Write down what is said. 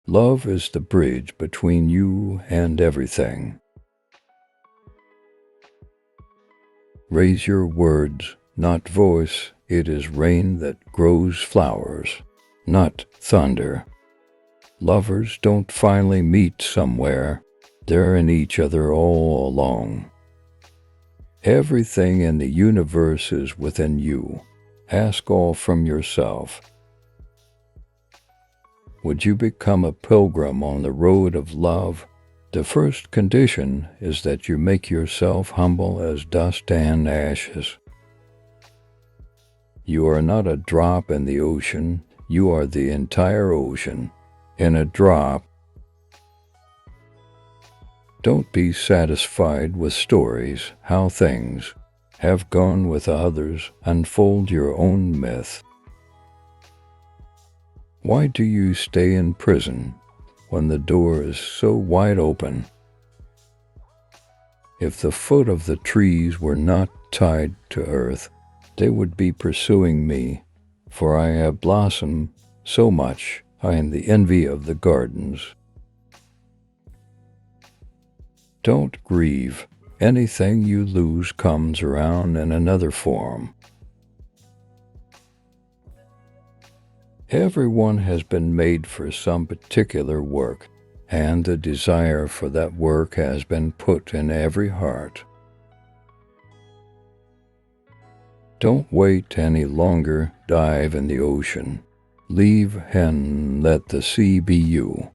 Love is the bridge between you and everything. Raise your words, not voice. It is rain that grows flowers, not thunder. Lovers don't finally meet somewhere. They're in each other all along. Everything in the universe is within you. Ask all from yourself. Would you become a pilgrim on the road of love? The first condition is that you make yourself humble as dust and ashes. You are not a drop in the ocean. You are the entire ocean in a drop. Don't be satisfied with stories, how things have gone with others. Unfold your own myth. Why do you stay in prison when the door is so wide open? If the foot of the trees were not tied to earth, they would be pursuing me, for I have blossomed so much. I am the envy of the gardens. Don't grieve. Anything you lose comes around in another form. Everyone has been made for some particular work, and the desire for that work has been put in every heart. Don't wait any longer. Dive in the ocean. Leave and let the sea be you.